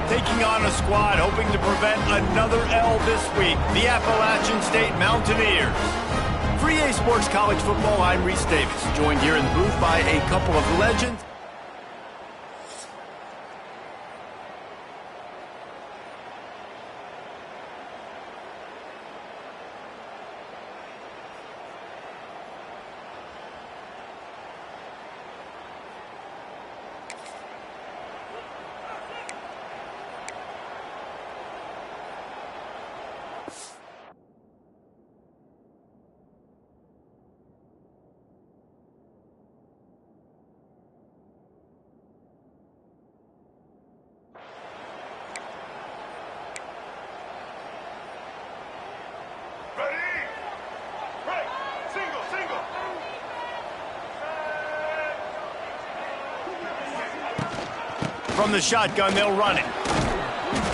taking on a squad hoping to prevent another L this week, the Appalachian State Mountaineers. For EA Sports College Football, I'm Reese Davis, joined here in the booth by a couple of legends. From the shotgun, they'll run it.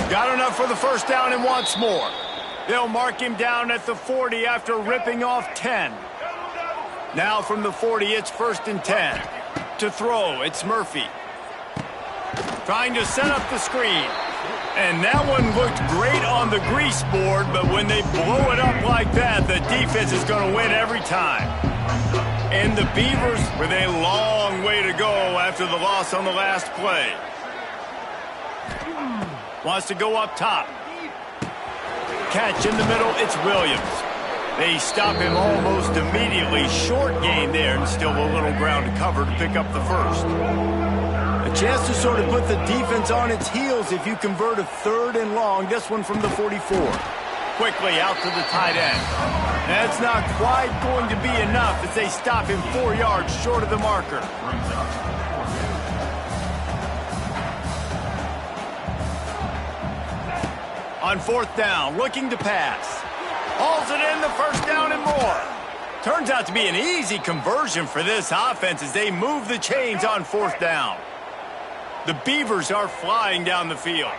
Got enough for the first down and wants more. They'll mark him down at the 40 after ripping off 10. Now from the 40, it's 1st and 10. To throw, it's Murphy. Trying to set up the screen. And that one looked great on the grease board, but when they blow it up like that, the defense is going to win every time. And the Beavers with a long way to go after the loss on the last play. Wants to go up top. Catch in the middle, it's Williams. They stop him almost immediately. Short gain there and still a little ground to cover to pick up the first. A chance to sort of put the defense on its heels if you convert a 3rd and long. This one from the 44. Quickly out to the tight end. That's not quite going to be enough as they stop him 4 yards short of the marker. On 4th down, looking to pass. Hauls it in, the first down and more. Turns out to be an easy conversion for this offense as they move the chains on 4th down. The Beavers are flying down the field.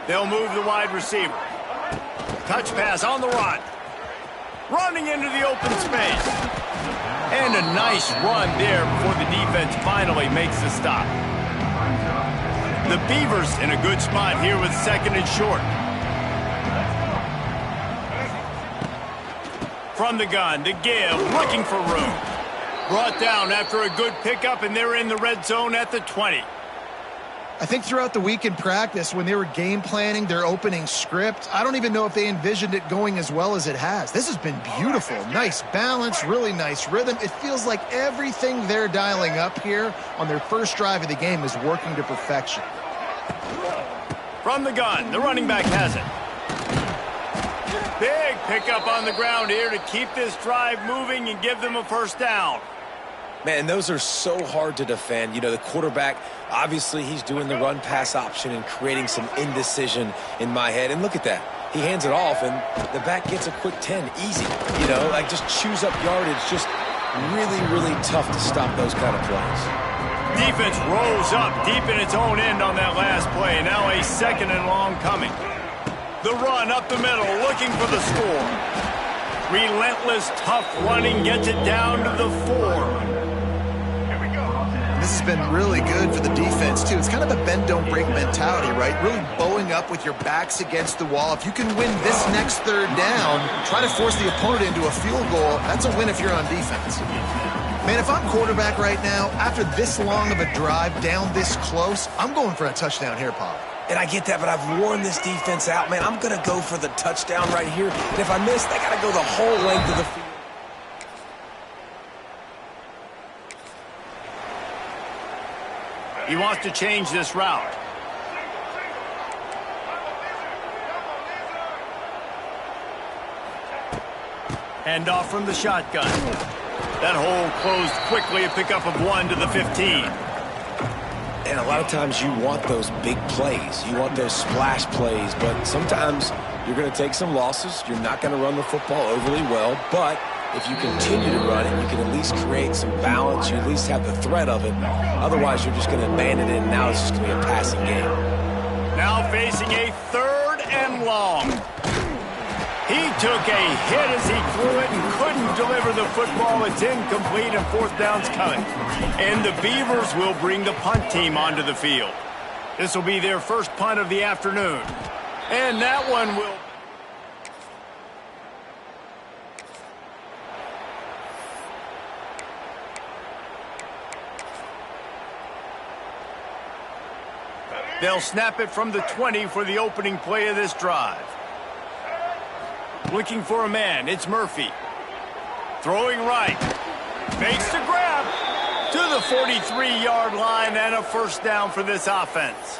They'll move the wide receiver. Touch pass on the run. Running into the open space. And a nice run there before the defense finally makes the stop. The Beavers in a good spot here with 2nd and short. From the gun to give, looking for room. Brought down after a good pickup, and they're in the red zone at the 20. I think throughout the week in practice, when they were game planning their opening script, I don't even know if they envisioned it going as well as it has. This has been beautiful. Nice balance, really nice rhythm. It feels like everything they're dialing up here on their first drive of the game is working to perfection. From the gun, the running back has it. Big pickup on the ground here to keep this drive moving and give them a first down. Man, those are so hard to defend. You know, the quarterback, obviously he's doing the run-pass option and creating some indecision in my head. And look at that. He hands it off, and the back gets a quick 10. Easy. You know, like just chews up yardage. Just really, really tough to stop those kind of plays. Defense rolls up deep in its own end on that last play. Now a 2nd and long coming. The run up the middle, looking for the score. Relentless, tough running gets it down to the 4. This has been really good for the defense, too. It's kind of a bend-don't-break mentality, right? Really bowing up with your backs against the wall. If you can win this next 3rd down, try to force the opponent into a field goal, that's a win if you're on defense. Man, if I'm quarterback right now, after this long of a drive down this close, I'm going for a touchdown here, Pop. And I get that, but I've worn this defense out, man. I'm going to go for the touchdown right here. And if I miss, they got to go the whole length of the field. He wants to change this route. Hand off from the shotgun. That hole closed quickly, a pickup of 1 to the 15. And a lot of times you want those big plays. You want those splash plays, but sometimes you're going to take some losses. You're not going to run the football overly well, but if you continue to run it, you can at least create some balance. You at least have the threat of it. Otherwise, you're just going to abandon it, and now it's just going to be a passing game. Now facing a 3rd and long. He took a hit as he threw it and couldn't deliver the football. It's incomplete and fourth down's coming. And the Beavers will bring the punt team onto the field. This will be their first punt of the afternoon. And that one will... They'll snap it from the 20 for the opening play of this drive. Looking for a man, it's Murphy. Throwing right. Makes the grab to the 43-yard line and a first down for this offense.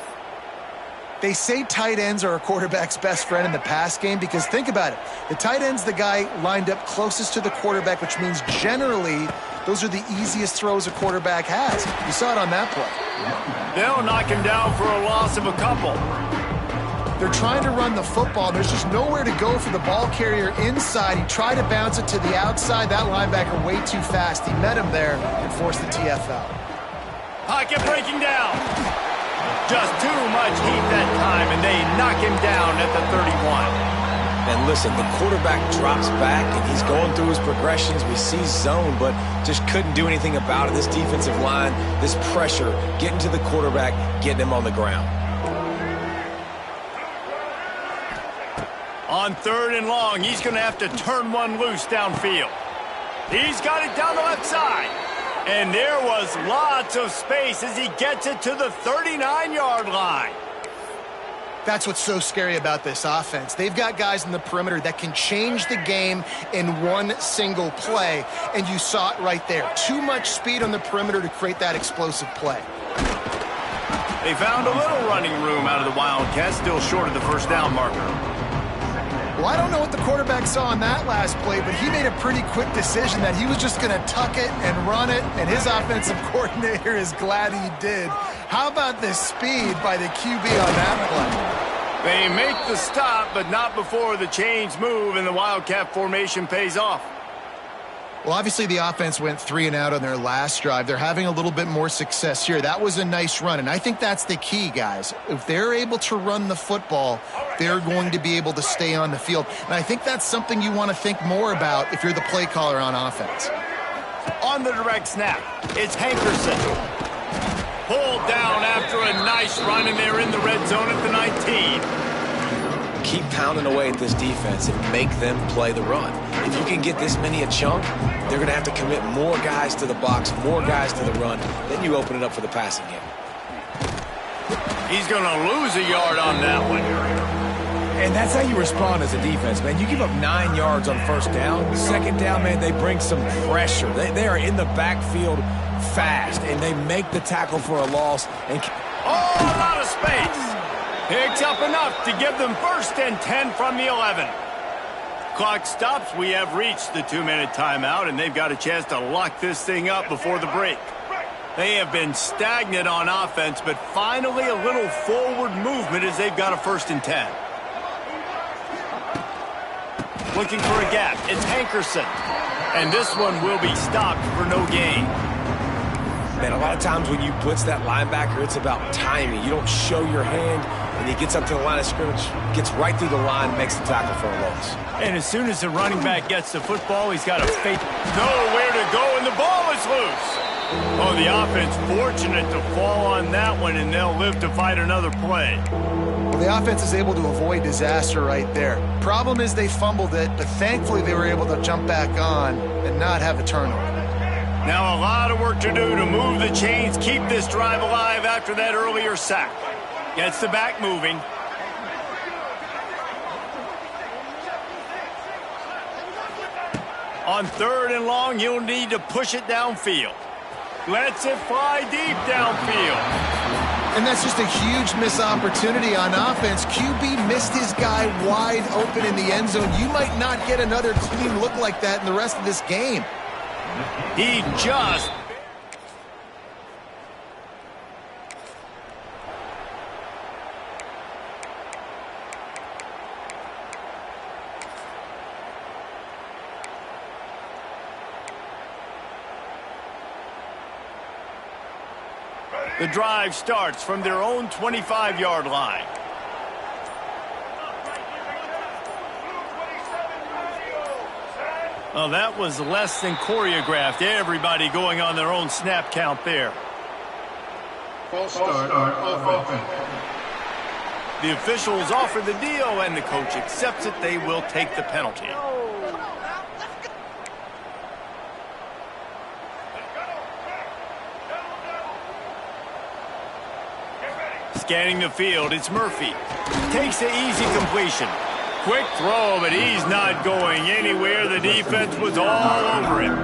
They say tight ends are a quarterback's best friend in the pass game because think about it. The tight end's the guy lined up closest to the quarterback, which means generally those are the easiest throws a quarterback has. You saw it on that play. They'll knock him down for a loss of a couple. They're trying to run the football. There's just nowhere to go for the ball carrier inside. He tried to bounce it to the outside. That linebacker way too fast. He met him there and forced the TFL. Pocket breaking down. Just too much heat that time, and they knock him down at the 31. And listen, the quarterback drops back, and he's going through his progressions. We see zone, but just couldn't do anything about it. This defensive line, this pressure, getting to the quarterback, getting him on the ground. On third and long, he's going to have to turn one loose downfield. He's got it down the left side. And there was lots of space as he gets it to the 39-yard line. That's what's so scary about this offense. They've got guys in the perimeter that can change the game in one single play, and you saw it right there. Too much speed on the perimeter to create that explosive play. They found a little running room out of the Wildcats, still short of the first down marker. Well, I don't know what the quarterback saw on that last play, but he made a pretty quick decision that he was just going to tuck it and run it, and his offensive coordinator is glad he did. How about the speed by the QB on that play? They make the stop, but not before the chains move and the Wildcat formation pays off. Well, obviously the offense went 3 and out on their last drive. They're having a little bit more success here. That was a nice run, and I think that's the key, guys. If they're able to run the football, they're going to be able to stay on the field. And I think that's something you want to think more about if you're the play caller on offense. On the direct snap, it's Hankerson. Pulled down after a nice run, and they're in the red zone at the 19. Keep pounding away at this defense and make them play the run. If you can get this many a chunk, they're going to have to commit more guys to the box, more guys to the run. Then you open it up for the passing game. He's going to lose a yard on that one. And that's how you respond as a defense, man. You give up 9 yards on first down. Second down, man, they bring some pressure. They are in the backfield fast, and they make the tackle for a loss. And a lot of space. Picks up enough to give them first and 10 from the 11. Clock stops. We have reached the 2-minute timeout, and they've got a chance to lock this thing up before the break. They have been stagnant on offense, but finally a little forward movement as they've got a first and 10. Looking for a gap. It's Hankerson. And this one will be stopped for no gain. Man, a lot of times when you blitz that linebacker, it's about timing. You don't show your hand, and he gets up to the line of scrimmage, gets right through the line, makes the tackle for a loss. And as soon as the running back gets the football, he's got a fake. Nowhere to go, and the ball is loose. Oh, the offense fortunate to fall on that one, and they'll live to fight another play. Well, the offense is able to avoid disaster right there. Problem is they fumbled it, but thankfully they were able to jump back on and not have a turnover. Now a lot of work to do to move the chains, keep this drive alive after that earlier sack. Gets the back moving. On third and long, you'll need to push it downfield. Lets it fly deep downfield. And that's just a huge missed opportunity on offense. QB missed his guy wide open in the end zone. You might not get another clean look like that in the rest of this game. He just... The drive starts from their own 25-yard line. Well, that was less than choreographed. Everybody going on their own snap count there. False start of offense. The officials offer the deal, and the coach accepts it. They will take the penalty. Scanning the field, it's Murphy. Takes the easy completion. Quick throw, but he's not going anywhere. The defense was all over him.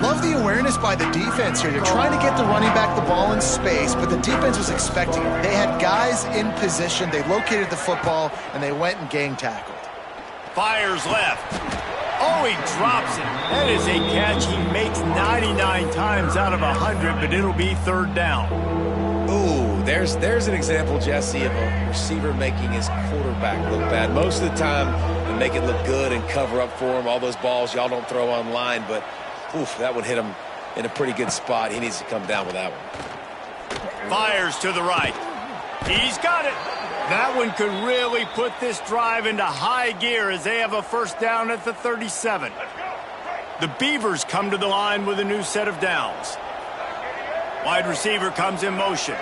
Love the awareness by the defense here. They're trying to get the running back the ball in space, but the defense was expecting it. They had guys in position. They located the football, and they went and gang tackled. Fires left. Oh, he drops it. That is a catch he makes 99 times out of 100, but it'll be third down. Ooh, there's an example, Jesse, of a receiver making his quarterback look bad. Most of the time, they make it look good and cover up for him. All those balls y'all don't throw online, but oof, that would hit him in a pretty good spot. He needs to come down with that one. Fires to the right. He's got it. That one could really put this drive into high gear as they have a first down at the 37. The Beavers come to the line with a new set of downs. Wide receiver comes in motion.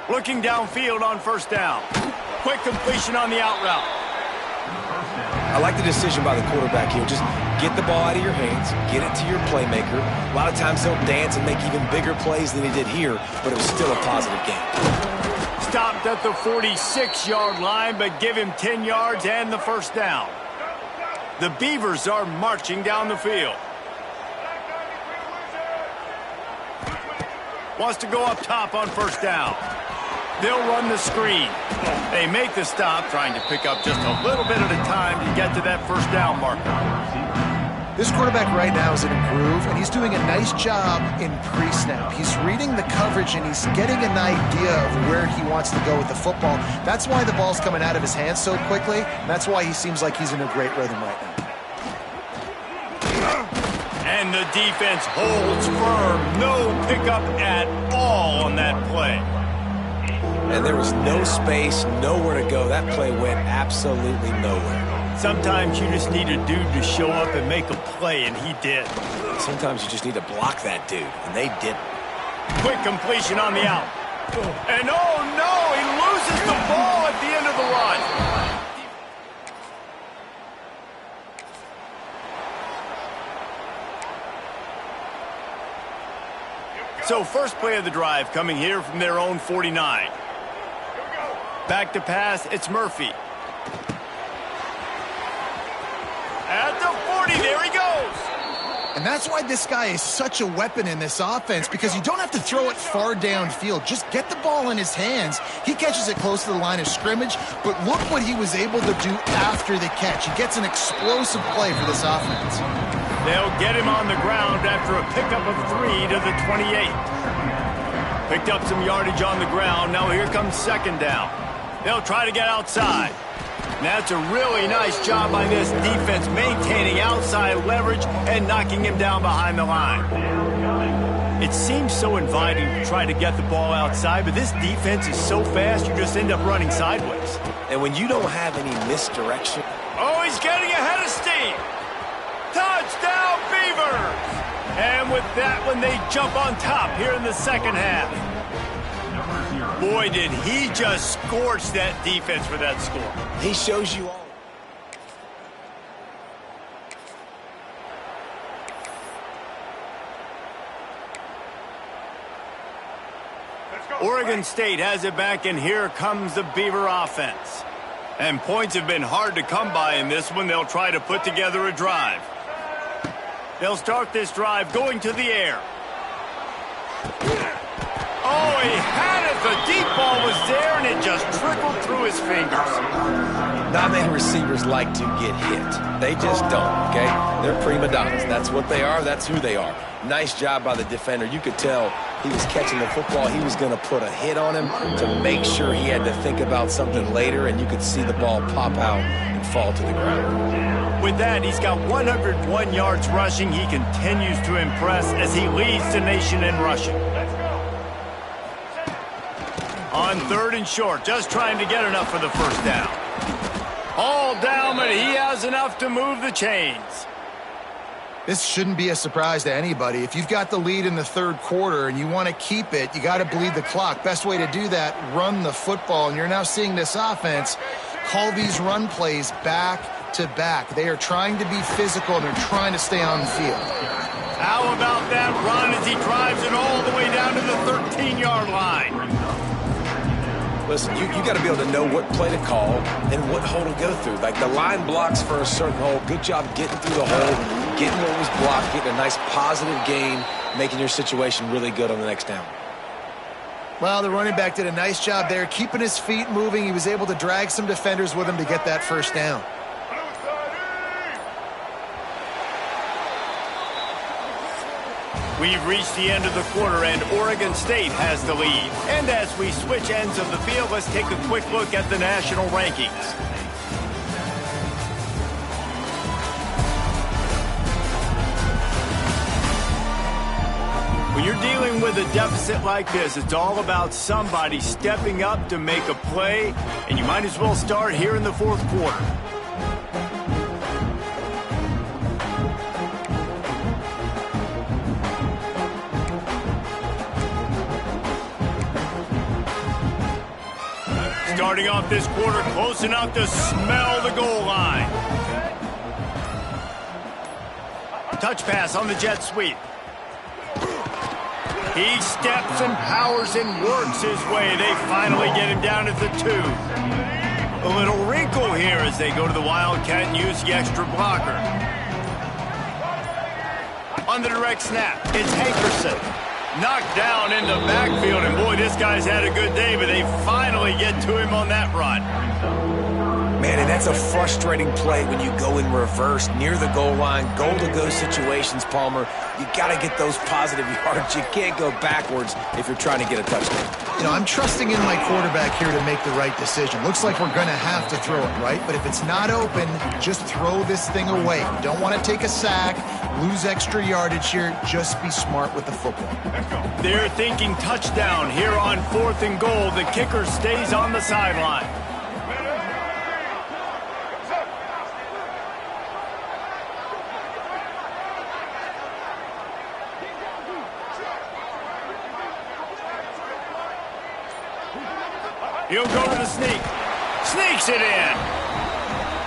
Looking downfield on first down. Quick completion on the out route. I like the decision by the quarterback here. Just get the ball out of your hands, get it to your playmaker. A lot of times he'll dance and make even bigger plays than he did here, but it was still a positive game. Stopped at the 46-yard line, but give him 10 yards and the first down. The Beavers are marching down the field. Wants to go up top on first down. They'll run the screen. They make the stop, trying to pick up just a little bit at a time to get to that first down marker. This quarterback right now is in a groove, and he's doing a nice job in pre-snap. He's reading the coverage, and he's getting an idea of where he wants to go with the football. That's why the ball's coming out of his hands so quickly, and that's why he seems like he's in a great rhythm right now. And the defense holds firm. No pickup at all on that play. And there was no space, nowhere to go. That play went absolutely nowhere. Sometimes you just need a dude to show up and make a play, and he did. Sometimes you just need to block that dude, and they didn't. Quick completion on the out. And oh no, he loses the ball at the end of the run. So first play of the drive coming here from their own 49. Back to pass, it's Murphy. At the 40, there he goes. And that's why this guy is such a weapon in this offense, because you don't have to throw it far downfield. Just get the ball in his hands. He catches it close to the line of scrimmage, but look what he was able to do after the catch. He gets an explosive play for this offense. They'll get him on the ground after a pickup of 3 to the 28. Picked up some yardage on the ground. Now here comes second down. They'll try to get outside. That's a really nice job by this defense, maintaining outside leverage and knocking him down behind the line. It seems so inviting to try to get the ball outside, but this defense is so fast you just end up running sideways. And when you don't have any misdirection... Oh, he's getting ahead of steam. Touchdown, Beavers! And with that one, they jump on top here in the second half. Boy, did he just scorch that defense for that score. He shows you all. Oregon State has it back, and here comes the Beaver offense. And points have been hard to come by in this one. They'll try to put together a drive. They'll start this drive going to the air. Oh, he had it. The deep ball was there, and it just trickled through his fingers. Not many receivers like to get hit. They just don't, okay? They're prima donnas. That's what they are. That's who they are. Nice job by the defender. You could tell he was catching the football. He was going to put a hit on him to make sure he had to think about something later, and you could see the ball pop out and fall to the ground. With that, he's got 101 yards rushing. He continues to impress as he leads the nation in rushing. On third and short, just trying to get enough for the first down. All down, but he has enough to move the chains. This shouldn't be a surprise to anybody. If you've got the lead in the third quarter and you want to keep it, you got to bleed the clock. Best way to do that, run the football. And you're now seeing this offense call these run plays back to back. They are trying to be physical, and they're trying to stay on the field. How about that run as he drives it all the way down to the 13-yard line? Listen, you got to be able to know what play to call and what hole to go through. Like the line blocks for a certain hole. Good job getting through the hole, getting what was blocked, getting a nice positive gain, making your situation really good on the next down. Well, the running back did a nice job there, keeping his feet moving. He was able to drag some defenders with him to get that first down. We've reached the end of the quarter, and Oregon State has the lead. And as we switch ends of the field, let's take a quick look at the national rankings. When you're dealing with a deficit like this, it's all about somebody stepping up to make a play, and you might as well start here in the fourth quarter. Starting off this quarter close enough to smell the goal line. Touch pass on the jet sweep. He steps and powers and works his way. They finally get him down at the 2. A little wrinkle here as they go to the Wildcat and use the extra blocker. On the direct snap, it's Hankerson. Knocked down in the backfield, and boy, this guy's had a good day, but they finally get to him on that run. Man, and that's a frustrating play when you go in reverse near the goal line, goal-to-go situations, Palmer. You got to get those positive yards. You can't go backwards if you're trying to get a touchdown. You know, I'm trusting in my quarterback here to make the right decision. Looks like we're going to have to throw it, right? But if it's not open, just throw this thing away. You don't want to take a sack, lose extra yardage here. Just be smart with the football. They're thinking touchdown here on 4th and goal. The kicker stays on the sideline. He'll go to the sneak. Sneaks it in.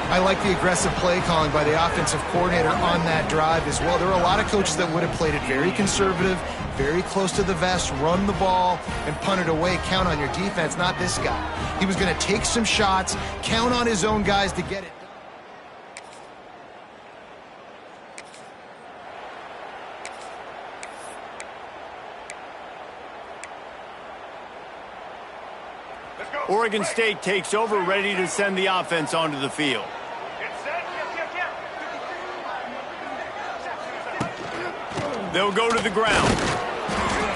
I like the aggressive play calling by the offensive coordinator on that drive as well. There are a lot of coaches that would have played it very conservative, very close to the vest, run the ball, and punt it away. Count on your defense, not this guy. He was going to take some shots, count on his own guys to get it. Oregon State takes over, ready to send the offense onto the field. They'll go to the ground.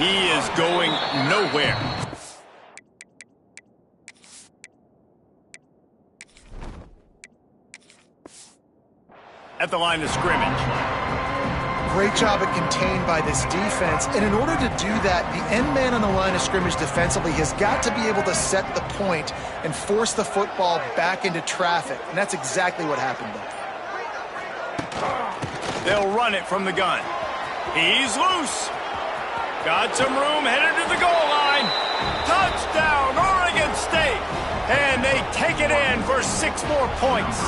He is going nowhere. At the line of scrimmage. Great job at contained by this defense. And in order to do that, the end man on the line of scrimmage defensively has got to be able to set the point and force the football back into traffic. And that's exactly what happened there. They'll run it from the gun. He's loose. Got some room, headed to the goal line. Touchdown, Oregon State. And they take it in for 6 more points.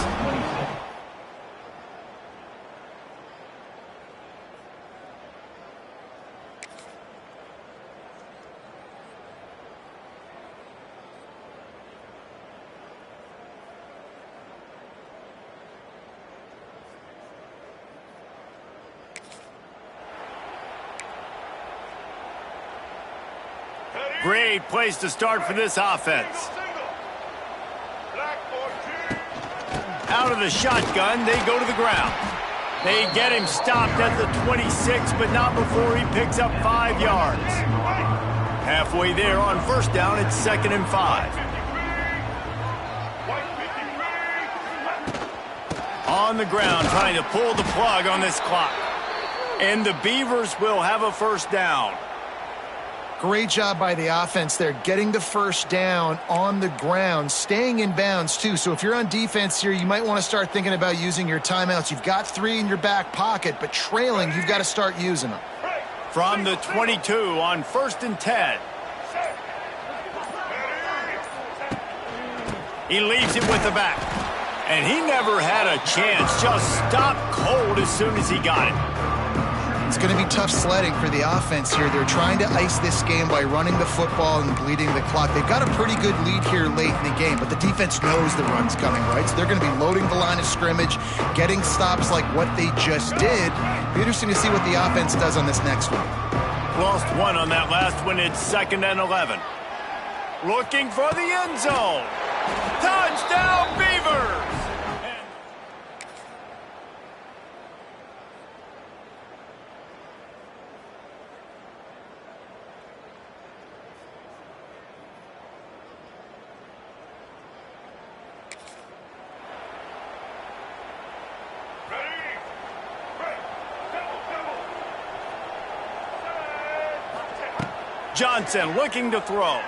Great place to start for this offense. Out of the shotgun, they go to the ground. They get him stopped at the 26, but not before he picks up 5 yards. Halfway there on first down, it's 2nd and 5. On the ground, trying to pull the plug on this clock. And the Beavers will have a first down. Great job by the offense there, getting the first down on the ground, staying in bounds too. So if you're on defense here, you might want to start thinking about using your timeouts. You've got 3 in your back pocket, but trailing, you've got to start using them. From the 22 on 1st and 10. He leaves it with the back. And he never had a chance. Just stopped cold as soon as he got it. It's going to be tough sledding for the offense here. They're trying to ice this game by running the football and bleeding the clock. They've got a pretty good lead here late in the game, but the defense knows the run's coming, right? So they're going to be loading the line of scrimmage, getting stops like what they just did. Be interesting to see what the offense does on this next one. Lost 1 on that last one. It's 2nd and 11. Looking for the end zone. Touchdown, Beavers! Johnson looking to throw.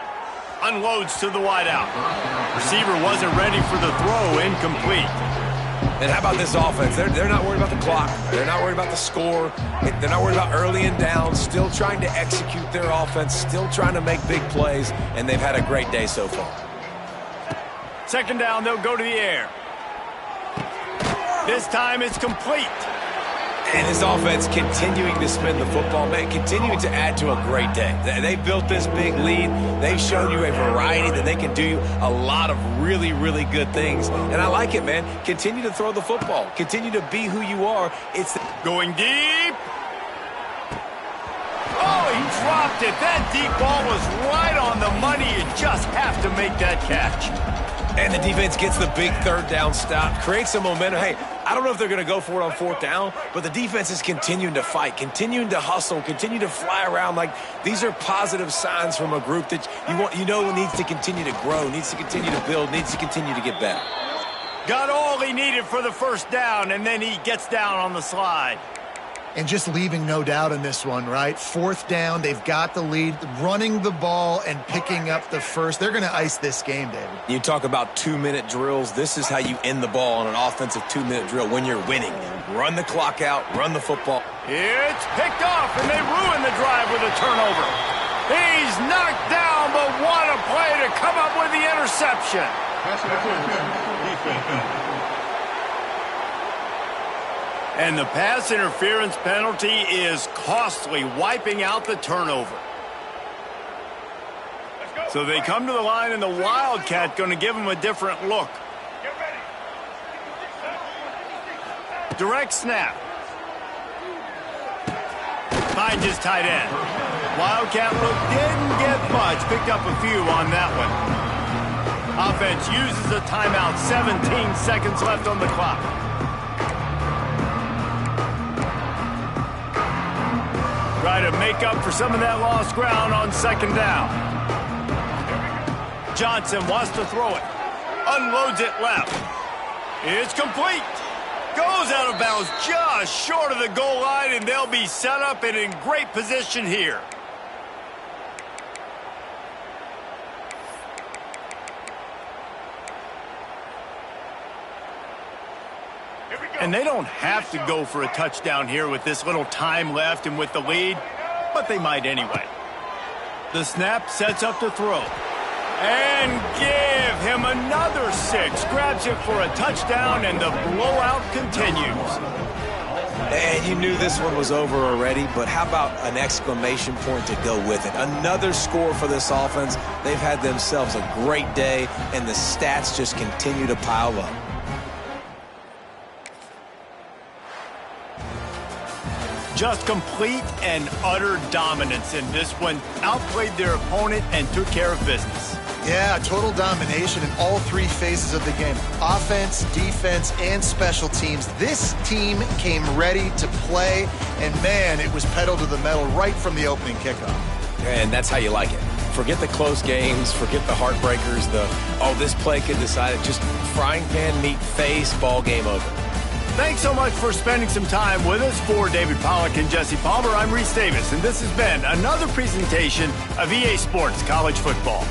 Unloads to the wideout. Receiver wasn't ready for the throw. Incomplete. And how about this offense? They're not worried about the clock. They're not worried about the score. They're not worried about early and down. Still trying to execute their offense. Still trying to make big plays. And they've had a great day so far. 2nd down, they'll go to the air. This time it's complete. And this offense continuing to spin the football, man, continuing to add to a great day. They built this big lead. They've shown you a variety that they can do a lot of really, really good things. And I like it, man. Continue to throw the football. Continue to be who you are. It's going deep. Oh, he dropped it. That deep ball was right on the money. You just have to make that catch. And the defense gets the big 3rd down stop, creates some momentum. Hey, I don't know if they're going to go for it on 4th down, but the defense is continuing to fight, continuing to hustle, continue to fly around. Like, these are positive signs from a group that you know needs to continue to grow, needs to continue to build, needs to continue to get better. Got all he needed for the 1st down, and then he gets down on the slide. And just leaving no doubt in this one, right? 4th down, they've got the lead, running the ball and picking up the first. They're going to ice this game, David. You talk about 2-minute drills. This is how you end the ball on an offensive 2-minute drill when you're winning. Run the clock out, run the football. It's picked off, and they ruin the drive with a turnover. He's knocked down, but what a play to come up with the interception. And the pass interference penalty is costly, wiping out the turnover. So they come to the line, and the Wildcat going to give them a different look. Direct snap. Finds his tight end. Wildcat look didn't get much. Picked up a few on that one. Offense uses a timeout. 17 seconds left on the clock. Try to make up for some of that lost ground on 2nd down. Johnson wants to throw it. Unloads it left. It's complete. Goes out of bounds just short of the goal line, and they'll be set up and in great position here. And they don't have to go for a touchdown here with this little time left and with the lead, but they might anyway. The snap sets up to throw. And give him another 6. Grabs it for a touchdown, and the blowout continues. And you knew this one was over already, but how about an exclamation point to go with it? Another score for this offense. They've had themselves a great day, and the stats just continue to pile up. Just complete and utter dominance in this one. Outplayed their opponent and took care of business. Yeah, total domination in all 3 phases of the game. Offense, defense, and special teams. This team came ready to play, and man, it was pedal to the metal right from the opening kickoff. And that's how you like it. Forget the close games, forget the heartbreakers, this play could decide it. Just frying pan meet face, ball game over. Thanks so much for spending some time with us. For David Pollack and Jesse Palmer, I'm Reese Davis, and this has been another presentation of EA Sports College Football.